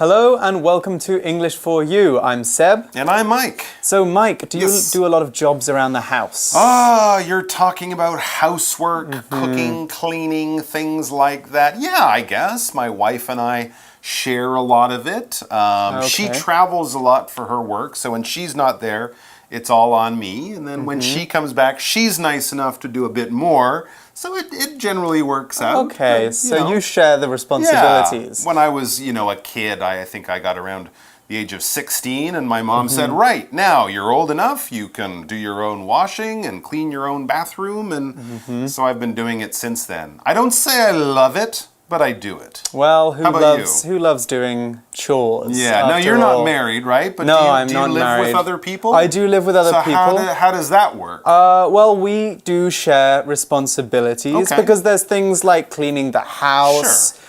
Hello and welcome to English for You. I'm Seb. And I'm Mike. So Mike, do you do a lot of jobs around the house? You're talking about housework, cooking, cleaning, things like that. Yeah, I guess. My wife and I share a lot of it. She travels a lot for her work, so when she's not there, it's all on me. And then when she comes back, she's nice enough to do a bit more. So it generally works out. Okay, but, you share the responsibilities. Yeah. When I was, a kid, I think I got around the age of 16 and my mom said, right, now you're old enough, you can do your own washing and clean your own bathroom. And so I've been doing it since then. I don't say I love it, but I do it. Well, who loves doing chores? Yeah, now you're not married, right? But I'm do not you live married. with other people? I do live with other people. How does that work? Well, we do share responsibilities because there's things like cleaning the house,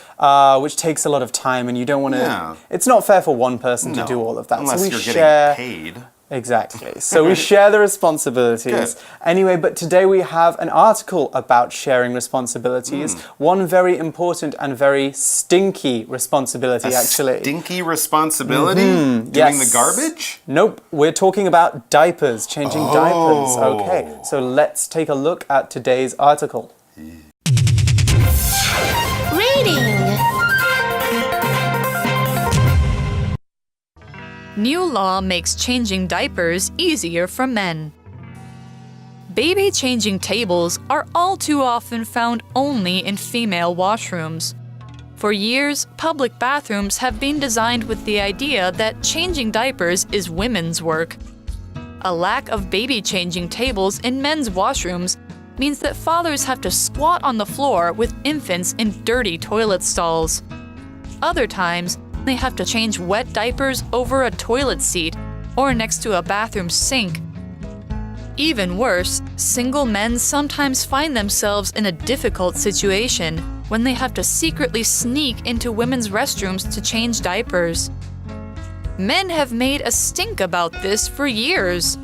which takes a lot of time and you don't want to... Yeah. It's not fair for one person to do all of that. Unless so we you're share, getting paid. Exactly. So we share the responsibilities. Good. Anyway, but today we have an article about sharing responsibilities. One very important and very stinky responsibility, actually. Stinky responsibility? Doing the garbage? Nope. We're talking about diapers, changing diapers. Okay, so let's take a look at today's article. Reading. New law makes changing diapers easier for men. Baby changing tables are all too often found only in female washrooms. For years, public bathrooms have been designed with the idea that changing diapers is women's work. A lack of baby changing tables in men's washrooms means that fathers have to squat on the floor with infants in dirty toilet stalls. Other times, they have to change wet diapers over a toilet seat or next to a bathroom sink. Even worse, single men sometimes find themselves in a difficult situation when they have to secretly sneak into women's restrooms to change diapers. Men have made a stink about this for years,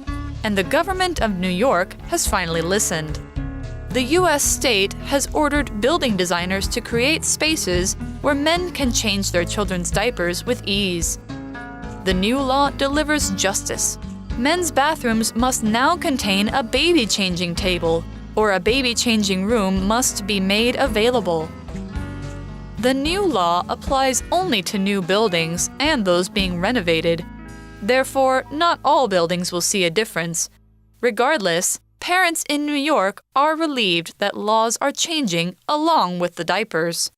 and the government of New York has finally listened. The U.S. state has ordered building designers to create spaces where men can change their children's diapers with ease. The new law delivers justice. Men's bathrooms must now contain a baby changing table, or a baby changing room must be made available. The new law applies only to new buildings and those being renovated. Therefore, not all buildings will see a difference. Regardless, parents in New York are relieved that laws are changing along with the diapers.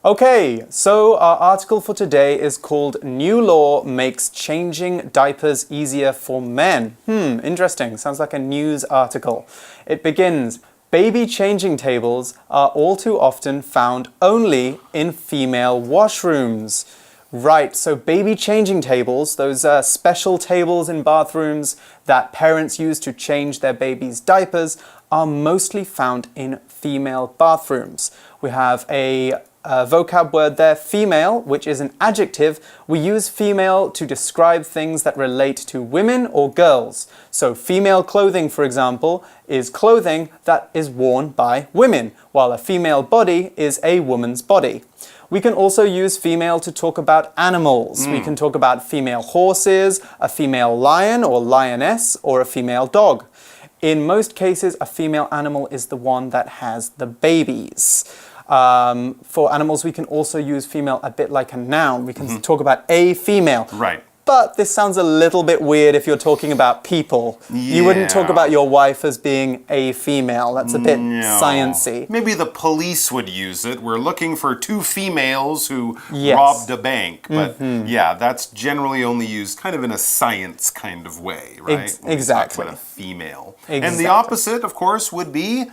Okay, so our article for today is called New Law Makes Changing Diapers Easier for Men. Interesting. Sounds like a news article. It begins, baby changing tables are all too often found only in female washrooms. Right, so baby changing tables, those special tables in bathrooms that parents use to change their baby's diapers, are mostly found in female bathrooms. We have a vocab word there, female, which is an adjective. We use female to describe things that relate to women or girls. So female clothing, for example, is clothing that is worn by women, while a female body is a woman's body. We can also use female to talk about animals. We can talk about female horses, a female lion or lioness, or a female dog. In most cases, a female animal is the one that has the babies. For animals, we can also use female a bit like a noun. We can talk about a female. Right. But this sounds a little bit weird if you're talking about people. Yeah. You wouldn't talk about your wife as being a female. That's a bit sciencey. Maybe the police would use it. We're looking for two females who robbed a bank. But yeah, that's generally only used kind of in a science kind of way, right? Exactly. About a female. Exactly. And the opposite, of course, would be...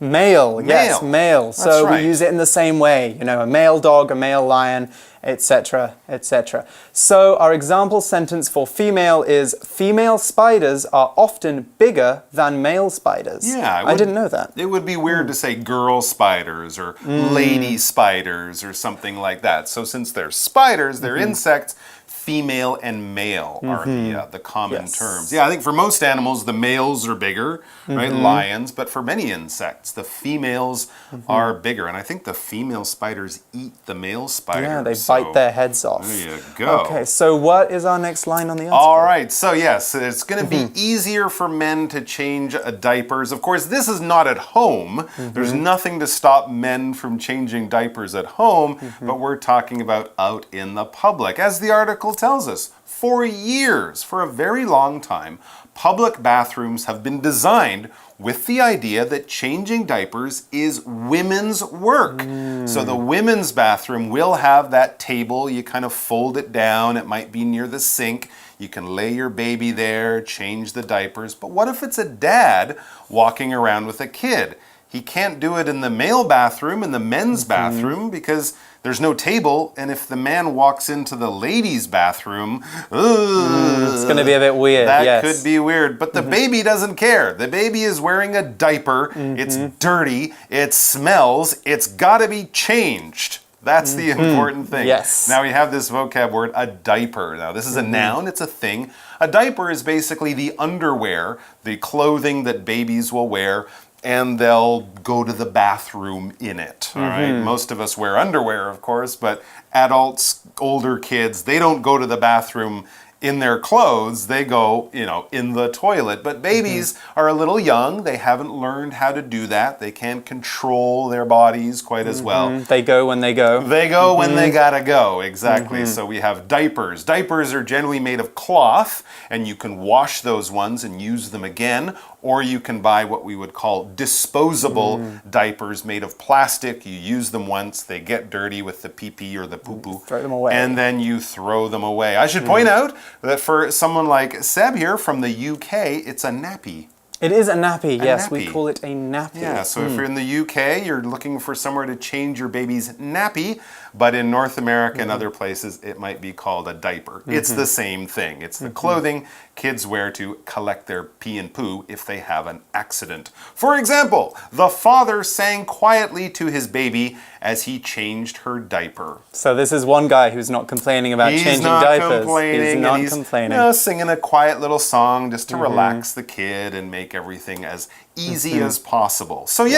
Male, yes, male. So we use it in the same way, a male dog, a male lion, etc., etc. So our example sentence for female is, female spiders are often bigger than male spiders. Yeah. I didn't know that. It would be weird to say girl spiders or lady spiders or something like that. So since they're spiders, they're insects, female and male are the common terms. Yeah, I think for most animals, the males are bigger, right? Lions, but for many insects, the females are bigger. And I think the female spiders eat the male spiders. Yeah, they bite their heads off. There you go. Okay, so what is our next line on the article? All right, so yes, it's going to be easier for men to change diapers. Of course, this is not at home. There's nothing to stop men from changing diapers at home, but we're talking about out in the public. As the article tells us, for years, for a very long time, public bathrooms have been designed with the idea that changing diapers is women's work. So the women's bathroom will have that table, you kind of fold it down, it might be near the sink, you can lay your baby there, change the diapers. But what if it's a dad walking around with a kid? He can't do it in the male bathroom, in the men's bathroom, because there's no table, and if the man walks into the ladies' bathroom, it's going to be a bit weird. That could be weird, but the baby doesn't care. The baby is wearing a diaper, it's dirty, it smells, it's got to be changed. That's the important thing. Yes. Now we have this vocab word, a diaper. Now this is a noun, it's a thing. A diaper is basically the underwear, the clothing that babies will wear, and they'll go to the bathroom in it. All right. Most of us wear underwear, of course, but adults, older kids, they don't go to the bathroom in their clothes, they go, in the toilet. But babies are a little young, they haven't learned how to do that. They can't control their bodies quite as well. They go when they go. They go when they gotta go, exactly. So we have diapers. Diapers are generally made of cloth, and you can wash those ones and use them again, or you can buy what we would call disposable diapers made of plastic. You use them once, they get dirty with the pee-pee or the poo-poo. Throw them away. And then you throw them away. I should point out that for someone like Seb here from the UK, it's a nappy. It is a nappy, yes. nappy. We call it a nappy. Yeah, so if you're in the UK, you're looking for somewhere to change your baby's nappy, but in North America and other places, it might be called a diaper. It's the same thing. It's the clothing kids wear to collect their pee and poo if they have an accident. For example, the father sang quietly to his baby as he changed her diaper. So this is one guy who's not complaining about changing diapers. He's not complaining. Singing a quiet little song just to relax the kid and make everything as easy as possible. So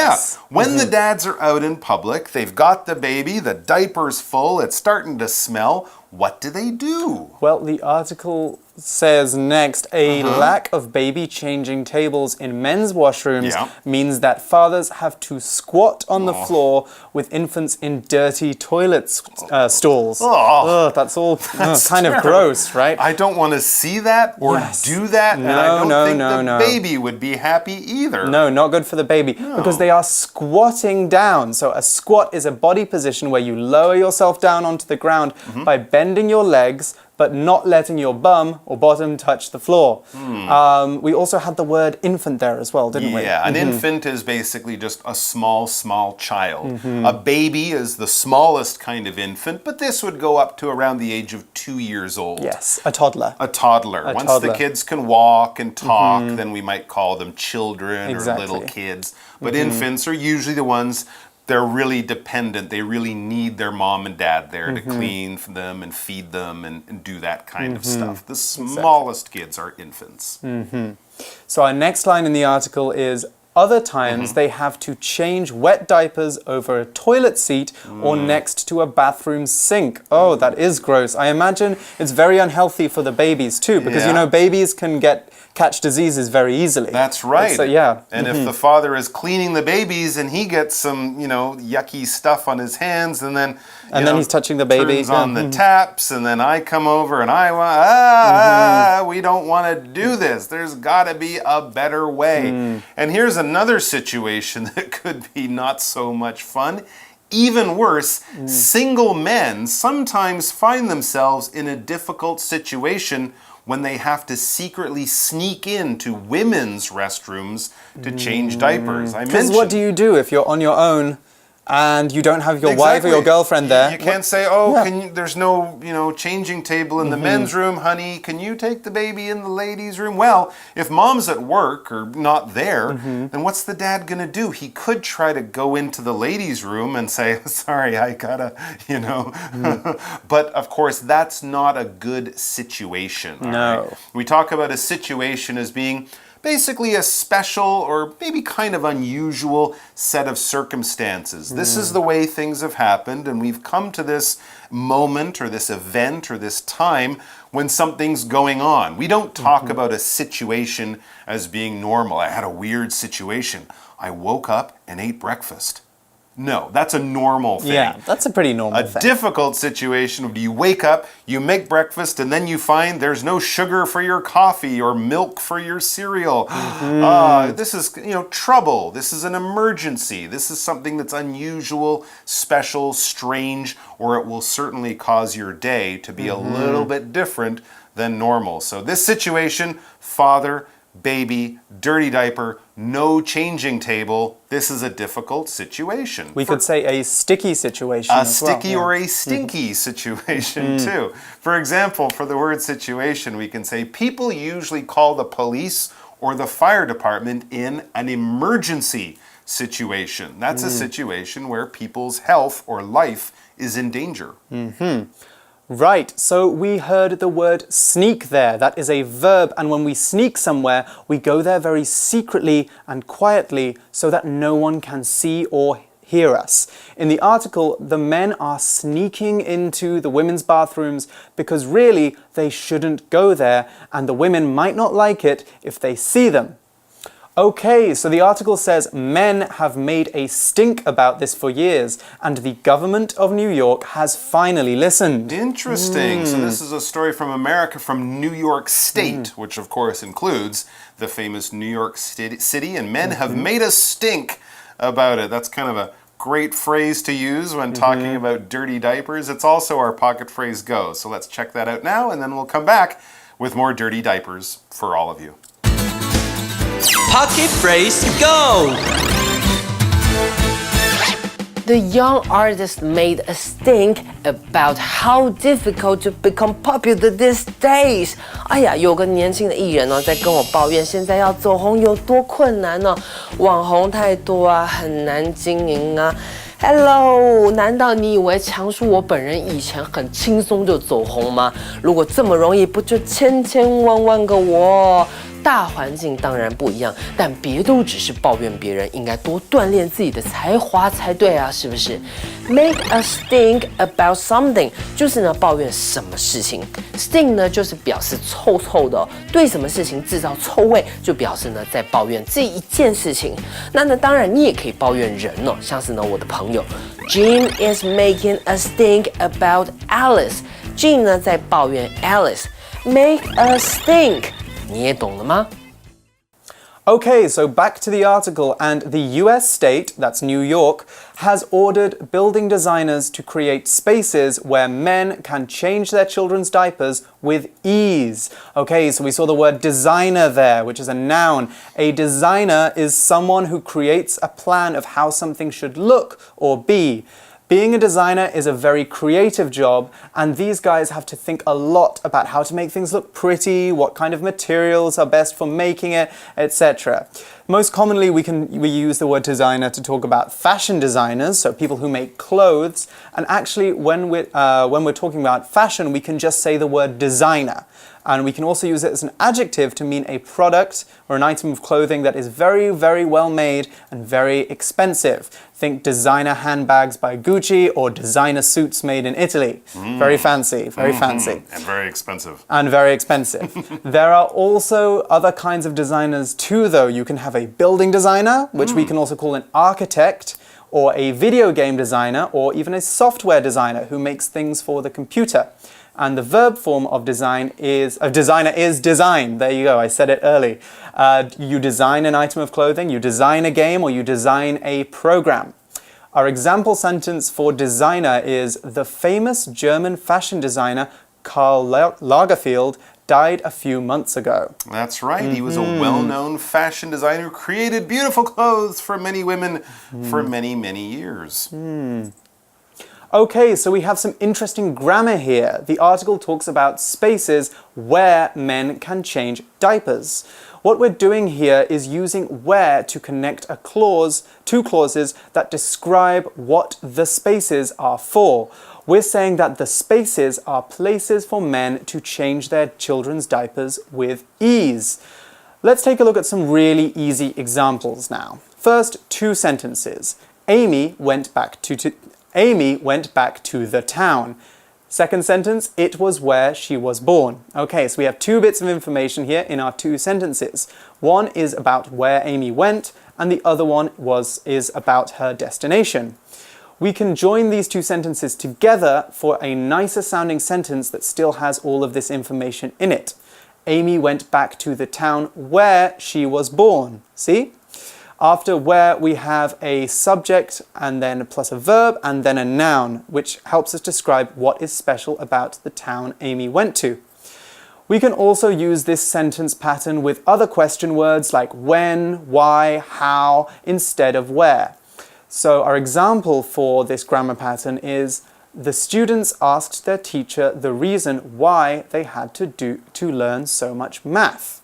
when the dads are out in public, they've got the baby, the diaper's full, it's starting to smell. What do? Well, the article says next, a lack of baby changing tables in men's washrooms means that fathers have to squat on the floor with infants in dirty toilet stalls. That's all kind of gross, right? I don't want to see that or do that, and I don't think the baby would be happy either. No, not good for the baby, because they are squatting down. So a squat is a body position where you lower yourself down onto the ground by bending your legs, but not letting your bum or bottom touch the floor. We also had the word infant there as well, didn't we? Yeah, an infant is basically just a small child. A baby is the smallest kind of infant, but this would go up to around the age of 2 years old. Yes, a toddler. Once the kids can walk and talk, then we might call them children or little kids. But infants are usually the ones, they're really dependent. They really need their mom and dad there to clean for them and feed them and do that kind of stuff. The smallest kids are infants. So our next line in the article is, other times they have to change wet diapers over a toilet seat or next to a bathroom sink. Oh, that is gross. I imagine it's very unhealthy for the babies too, because babies can catch diseases very easily. That's right. So, and if the father is cleaning the babies and he gets some, yucky stuff on his hands, and then he's touching the baby, turns on the taps, and then I come over and we don't want to do this. There's got to be a better way. And here's another situation that could be not so much fun. Even worse, single men sometimes find themselves in a difficult situation when they have to secretly sneak into women's restrooms to change diapers. Because what do you do if you're on your own and you don't have your wife or your girlfriend there. You can't say, there's no, changing table in the men's room, honey. Can you take the baby in the ladies' room? Well, if mom's at work or not there, then what's the dad going to do? He could try to go into the ladies' room and say, sorry, I gotta, But, of course, that's not a good situation. No. Right? We talk about a situation as being basically a special or maybe kind of unusual set of circumstances. This is the way things have happened, and we've come to this moment or this event or this time when something's going on. We don't talk about a situation as being normal. I had a weird situation. I woke up and ate breakfast. No, that's a normal thing. Yeah, that's a pretty normal thing. A difficult situation would be you wake up, you make breakfast, and then you find there's no sugar for your coffee or milk for your cereal. This is, trouble. This is an emergency. This is something that's unusual, special, strange, or it will certainly cause your day to be a little bit different than normal. So this situation, father, baby, dirty diaper, no changing table. This is a difficult situation. We could say a sticky situation A as well. sticky or a stinky situation too. For example, for the word situation, we can say people usually call the police or the fire department in an emergency situation. That's a situation where people's health or life is in danger. Right, so we heard the word sneak there. That is a verb, and when we sneak somewhere, we go there very secretly and quietly so that no one can see or hear us. In the article, the men are sneaking into the women's bathrooms because really they shouldn't go there, and the women might not like it if they see them. Okay, so the article says men have made a stink about this for years, and the government of New York has finally listened. Interesting. So this is a story from America, from New York State, which of course includes the famous New York City, and men have made a stink about it. That's kind of a great phrase to use when talking about dirty diapers. It's also our pocket phrase go. So let's check that out now, and then we'll come back with more dirty diapers for all of you. Pocket phrase go! The young artist made a stink about how difficult to become popular these days. 哎呀，有个年轻的艺人呢，在跟我抱怨现在要走红有多困难呢？网红太多啊，很难经营啊。Hello， 难道你以为强叔我本人以前很轻松就走红吗？如果这么容易，不就千千万万个我？大环境当然不一样，但别都只是抱怨别人，应该多锻炼自己的才华才对啊，是不是 ？Make a stink about something 就是呢抱怨什么事情 ，stink 呢就是表示臭臭的、哦，对什么事情制造臭味，就表示呢在抱怨这一件事情。那呢当然你也可以抱怨人哦，像是呢我的朋友 Jim is making a stink about Alice。Jim 呢在抱怨 Alice，make a stink。你也懂了吗？ Okay, so back to the article, and the US state, that's New York, has ordered building designers to create spaces where men can change their children's diapers with ease. Okay, so we saw the word designer there, which is a noun. A designer is someone who creates a plan of how something should look or be. Being a designer is a very creative job, and these guys have to think a lot about how to make things look pretty, what kind of materials are best for making it, etc. Most commonly, we use the word designer to talk about fashion designers, so people who make clothes. And actually, when we're talking about fashion, we can just say the word designer. And we can also use it as an adjective to mean a product or an item of clothing that is very, very well made and very expensive. Think designer handbags by Gucci or designer suits made in Italy. Very fancy, very fancy. And very expensive. And very expensive. There are also other kinds of designers too, though. You can have a building designer, which we can also call an architect, or a video game designer, or even a software designer who makes things for the computer. And the verb form of designer is design. There you go, I said it early. You design an item of clothing, you design a game, or you design a program. Our example sentence for designer is the famous German fashion designer Karl Lagerfeld died a few months ago. That's right. He was a well-known fashion designer who created beautiful clothes for many women for many, many years. Okay, so we have some interesting grammar here. The article talks about spaces where men can change diapers. What we're doing here is using where to connect a clause, two clauses that describe what the spaces are for. We're saying that the spaces are places for men to change their children's diapers with ease. Let's take a look at some really easy examples now. First, two sentences. Amy went back to the town. Second sentence, it was where she was born. Okay, so we have two bits of information here in our two sentences. One is about where Amy went, and the other one is about her destination. We can join these two sentences together for a nicer sounding sentence that still has all of this information in it. Amy went back to the town where she was born. See? After where we have a subject and then plus a verb and then a noun, which helps us describe what is special about the town Amy went to. We can also use this sentence pattern with other question words like when, why, how, instead of where. So our example for this grammar pattern is the students asked their teacher the reason why they had to learn so much math.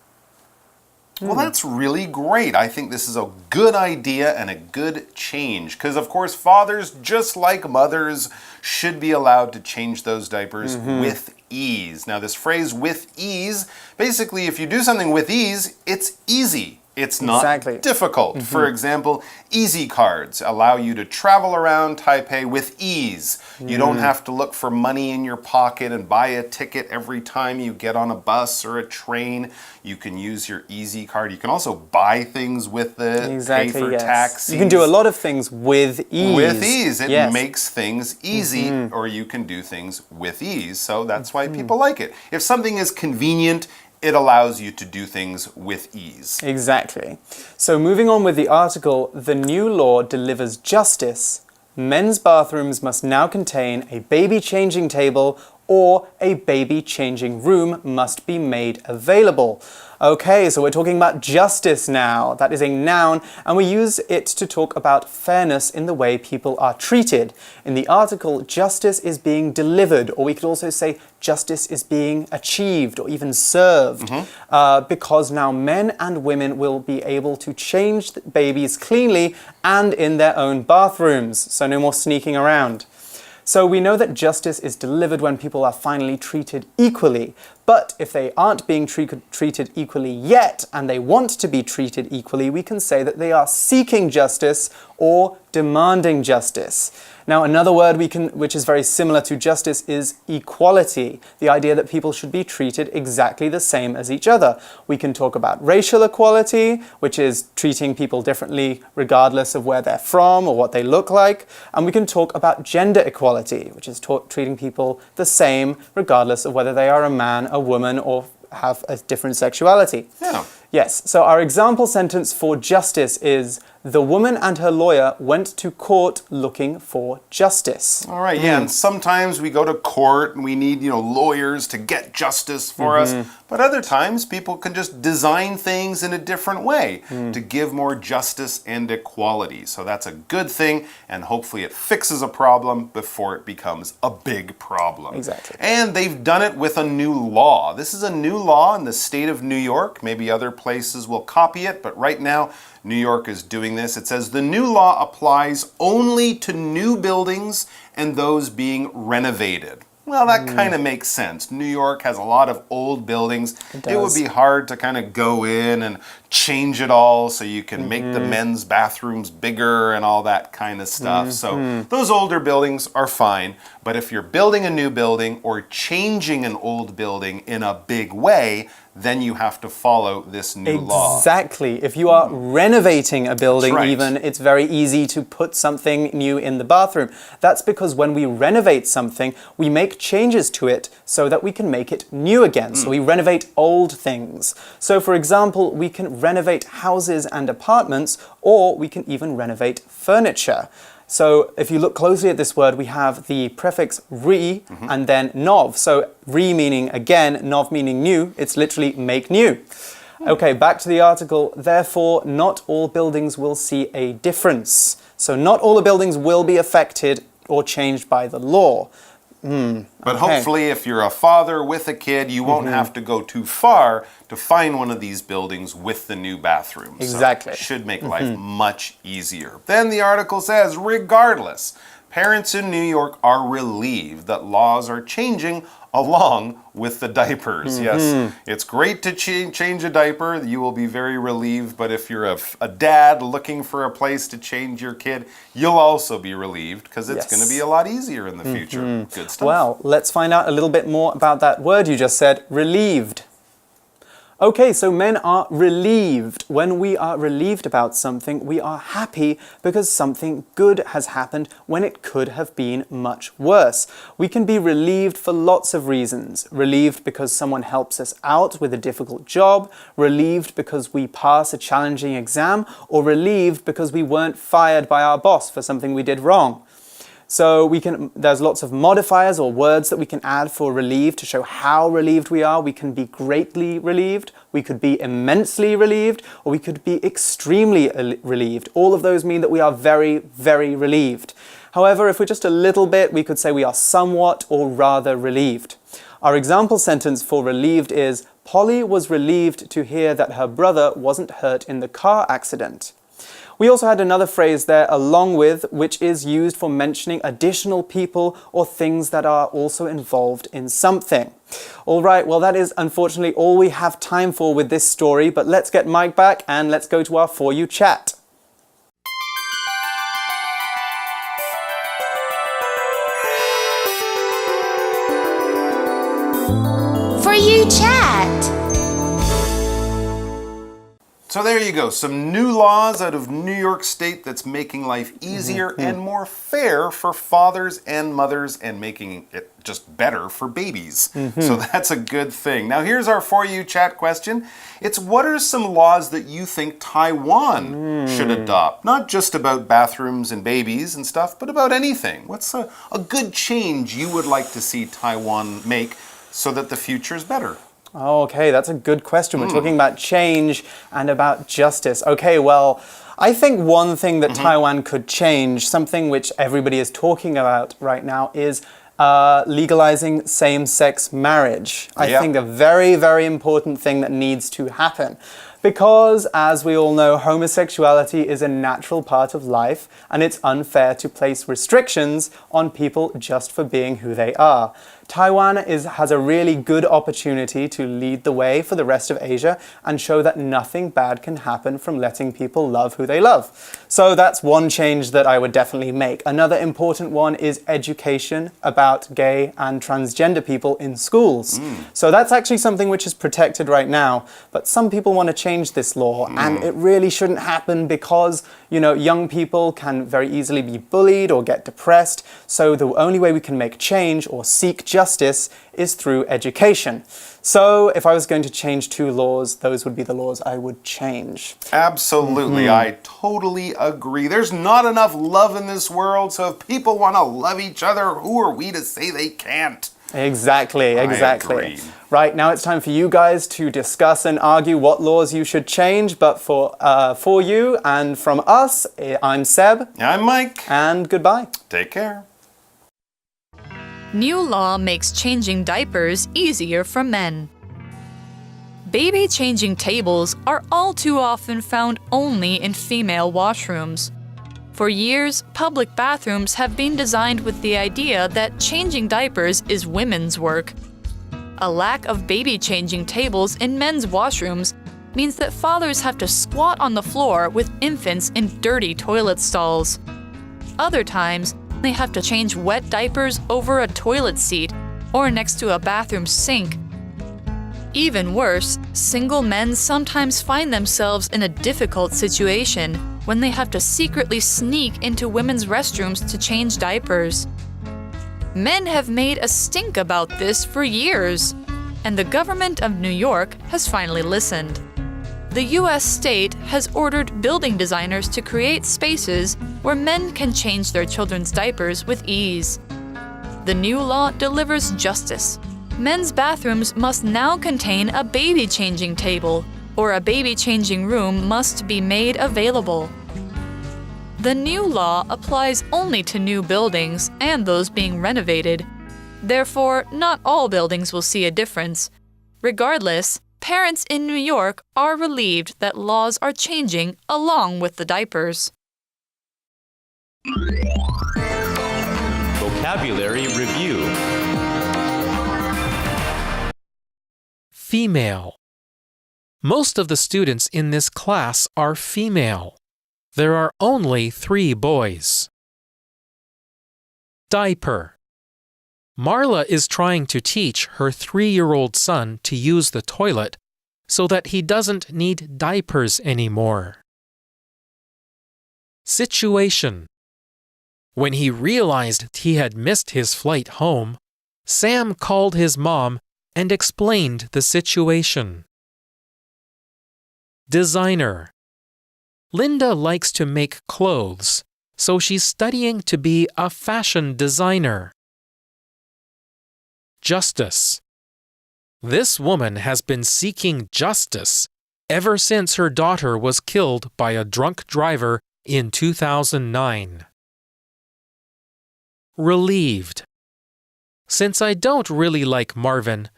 Well, that's really great. I think this is a good idea and a good change because, of course, fathers, just like mothers, should be allowed to change those diapers with ease. Now, this phrase with ease, basically, if you do something with ease, it's easy. It's not difficult. For example, Easy cards allow you to travel around Taipei with ease. You don't have to look for money in your pocket and buy a ticket every time you get on a bus or a train. You can use your Easy card. You can also buy things with it, pay for taxis. You can do a lot of things with ease. With ease. It makes things easy, or you can do things with ease. So that's why people like it. If something is convenient, it allows you to do things with ease. Exactly. So moving on with the article, the new law delivers justice. Men's bathrooms must now contain a baby changing table or a baby changing room must be made available. Okay, so we're talking about justice now. That is a noun, and we use it to talk about fairness in the way people are treated. In the article, justice is being delivered, or we could also say justice is being achieved or even served, because now men and women will be able to change babies cleanly and in their own bathrooms, so no more sneaking around. So we know that justice is delivered when people are finally treated equally. But if they aren't being treated equally yet and they want to be treated equally, we can say that they are seeking justice or demanding justice. Now, another word which is very similar to justice is equality, the idea that people should be treated exactly the same as each other. We can talk about racial equality, which is treating people differently regardless of where they're from or what they look like. And we can talk about gender equality, which is treating people the same regardless of whether they are a man, a woman, or have a different sexuality. Yeah. Yes, so our example sentence for justice is, the woman and her lawyer went to court looking for justice. All right, yeah, and sometimes we go to court and we need, lawyers to get justice for us. But other times people can just design things in a different way to give more justice and equality. So that's a good thing, and hopefully it fixes a problem before it becomes a big problem. Exactly. And they've done it with a new law. This is a new law in the state of New York. Maybe other places will copy it, but right now New York is doing this. It says the new law applies only to new buildings and those being renovated. Well, that kind of makes sense. New York has a lot of old buildings. It would be hard to kind of go in and change it all so you can make the men's bathrooms bigger and all that kind of stuff. So those older buildings are fine. But if you're building a new building or changing an old building in a big way, then you have to follow this new law. Exactly. If you are renovating a building even, it's very easy to put something new in the bathroom. That's because when we renovate something, we make changes to it so that we can make it new again. So we renovate old things. So for example, we can renovate houses and apartments, or we can even renovate furniture. So if you look closely at this word, we have the prefix re and then nov. So re meaning again, nov meaning new. It's literally make new. Okay, back to the article. Therefore, not all buildings will see a difference. So not all the buildings will be affected or changed by the law. But hopefully, if you're a father with a kid, you won't have to go too far to find one of these buildings with the new bathroom. Exactly. So it should make life much easier. Then the article says, regardless, parents in New York are relieved that laws are changing along with the diapers. Yes, it's great to change a diaper. You will be very relieved. But if you're a dad looking for a place to change your kid, you'll also be relieved because it's going to be a lot easier in the future. Good stuff. Well, let's find out a little bit more about that word you just said, relieved. Okay, so men are relieved. When we are relieved about something, we are happy because something good has happened when it could have been much worse. We can be relieved for lots of reasons. Relieved because someone helps us out with a difficult job, relieved because we pass a challenging exam, or relieved because we weren't fired by our boss for something we did wrong. So there's lots of modifiers or words that we can add for relieved to show how relieved we are. We can be greatly relieved, we could be immensely relieved, or we could be extremely relieved. All of those mean that we are very, very relieved. However, if we're just a little bit, we could say we are somewhat or rather relieved. Our example sentence for relieved is, Polly was relieved to hear that her brother wasn't hurt in the car accident. We also had another phrase there, along with, which is used for mentioning additional people or things that are also involved in something. All right, well, that is unfortunately all we have time for with this story, but let's get Mike back and let's go to our For You chat. For You chat. So there you go, some new laws out of New York State that's making life easier and more fair for fathers and mothers and making it just better for babies. So that's a good thing. Now here's our For You chat question. It's what are some laws that you think Taiwan should adopt? Not just about bathrooms and babies and stuff, but about anything. What's a good change you would like to see Taiwan make so that the future is better? Okay, that's a good question. We're talking about change and about justice. Okay, well, I think one thing that Taiwan could change, something which everybody is talking about right now, is legalizing same-sex marriage. I think a very, very important thing that needs to happen. Because, as we all know, homosexuality is a natural part of life, and it's unfair to place restrictions on people just for being who they are. Taiwan has a really good opportunity to lead the way for the rest of Asia and show that nothing bad can happen from letting people love who they love. So that's one change that I would definitely make. Another important one is education about gay and transgender people in schools. So that's actually something which is protected right now, but some people want to change this law, and it really shouldn't happen because, you know, young people can very easily be bullied or get depressed. So the only way we can make change or seek justice is through education. So if I was going to change two laws, those would be the laws I would change. Absolutely, I totally agree. There's not enough love in this world, so if people want to love each other, who are we to say they can't? Exactly. I agree. Right, now it's time for you guys to discuss and argue what laws you should change, but for you and from us, I'm Seb. I'm Mike. And goodbye. Take care. New law makes changing diapers easier for men. Baby changing tables are all too often found only in female washrooms. For years, public bathrooms have been designed with the idea that changing diapers is women's work. A lack of baby changing tables in men's washrooms means that fathers have to squat on the floor with infants in dirty toilet stalls. Other times, they have to change wet diapers over a toilet seat or next to a bathroom sink. Even worse, single men sometimes find themselves in a difficult situation when they have to secretly sneak into women's restrooms to change diapers. Men have made a stink about this for years, and the government of New York has finally listened. the U.S. state has ordered building designers to create spaces where men can change their children's diapers with ease. The new law delivers justice. Men's bathrooms must now contain a baby changing table, or a baby changing room must be made available. The new law applies only to new buildings and those being renovated. Therefore, not all buildings will see a difference. Regardless, parents in New York are relieved that laws are changing along with the diapers. Vocabulary Review. Female. Most of the students in this class are female. There are only 3 boys. Diaper. Marla is trying to teach her 3-year-old son to use the toilet so that he doesn't need diapers anymore. Situation. When he realized he had missed his flight home, Sam called his mom and explained the situation. Designer. Linda likes to make clothes, so she's studying to be a fashion designer. Justice. This woman has been seeking justice ever since her daughter was killed by a drunk driver in 2009. Relieved. Since I don't really like Marvin,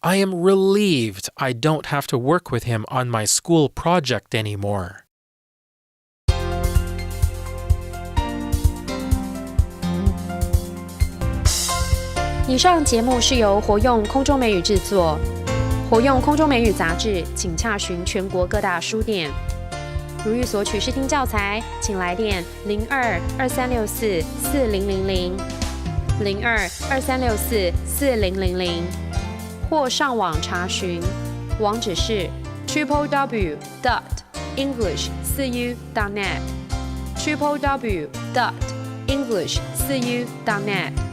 I am relieved I don't have to work with him on my school project anymore. 以上节目是由活用空中美语制作，活用空中美语杂志，请洽询全国各大书店。如欲索取试听教材，请来电02-2364-4000 02-2364-4000，或上网查询，网址是 www.english4u.net www.english4u.net